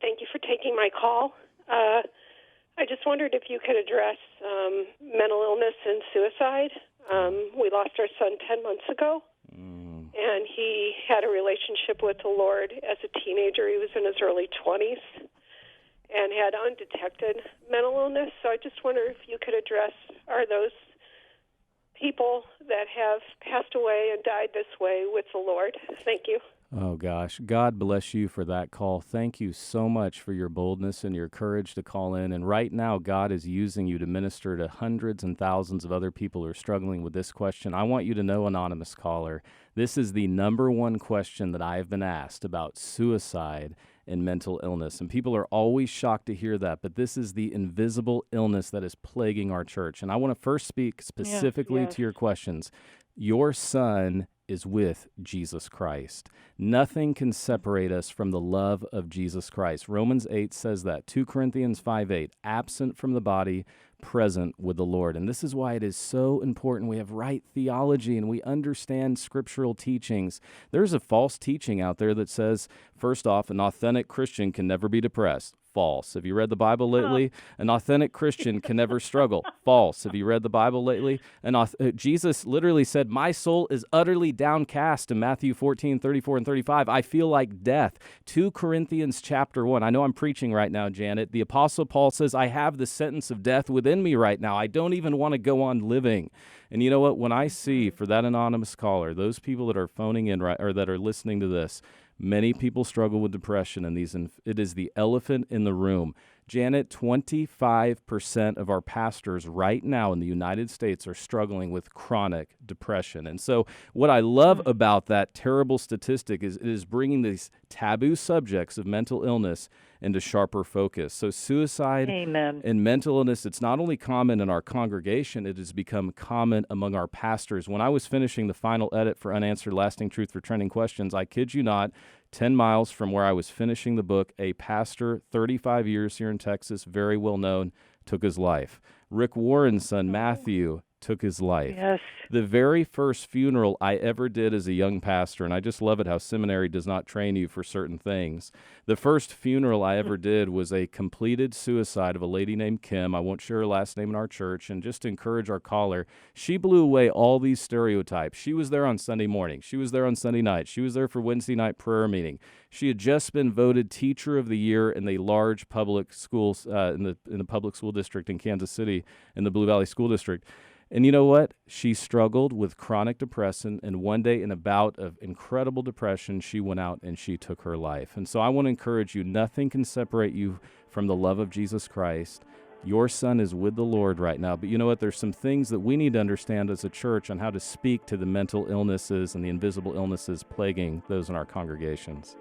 Thank you for taking my call. I just wondered if you could address mental illness and suicide. We lost our son 10 months ago, and he had a relationship with the Lord as a teenager. He was in his early 20s and had undetected mental illness. So I just wonder if you could address, are those people that have passed away and died this way with the Lord? Thank you. Oh, gosh. God bless you for that call. Thank you so much for your boldness and your courage to call in. And right now, God is using you to minister to hundreds and thousands of other people who are struggling with this question. I want you to know, anonymous caller, this is the number one question that I have been asked about suicide and mental illness. And people are always shocked to hear that, but this is the invisible illness that is plaguing our church. And I want to first speak specifically to your questions. Your son is with Jesus Christ. Nothing can separate us from the love of Jesus Christ. Romans 8 says that. 2 Corinthians 5:8, absent from the body, present with the Lord. And this is why it is so important we have right theology and we understand scriptural teachings. There's a false teaching out there that says, first off, an authentic Christian can never be depressed. False. Have you read the Bible lately? An authentic Christian can never struggle. False. Have you read the Bible lately? Jesus literally said, my soul is utterly downcast in Matthew 14:34 and 35. I feel like death. 2 Corinthians chapter 1. I know I'm preaching right now, Janet. The Apostle Paul says, I have the sentence of death within me right now. I don't even want to go on living. And you know what? When I see, for that anonymous caller, those people that are phoning in or that are listening to this, many people struggle with depression, and it is the elephant in the room. Janet, 25% of our pastors right now in the United States are struggling with chronic depression. And so what I love about that terrible statistic is it is bringing these taboo subjects of mental illness into sharper focus. So suicide and mental illness, it's not only common in our congregation, it has become common among our pastors. When I was finishing the final edit for Unanswered Lasting Truth for Trending Questions, I kid you not, 10 miles from where I was finishing the book, a pastor, 35 years here in Texas, very well known, took his life. Rick Warren's son, Matthew, took his life. Yes. The very first funeral I ever did as a young pastor, and I just love it how seminary does not train you for certain things. The first funeral I ever did was a completed suicide of a lady named Kim. I won't share her last name in our church, and just to encourage our caller, she blew away all these stereotypes. She was there on Sunday morning. She was there on Sunday night. She was there for Wednesday night prayer meeting. She had just been voted Teacher of the Year in the large public schools in the public school district in Kansas City, in the Blue Valley School District. And you know what? She struggled with chronic depression, and one day in a bout of incredible depression, she went out and she took her life. And so I want to encourage you, nothing can separate you from the love of Jesus Christ. Your son is with the Lord right now. But you know what? There's some things that we need to understand as a church on how to speak to the mental illnesses and the invisible illnesses plaguing those in our congregations.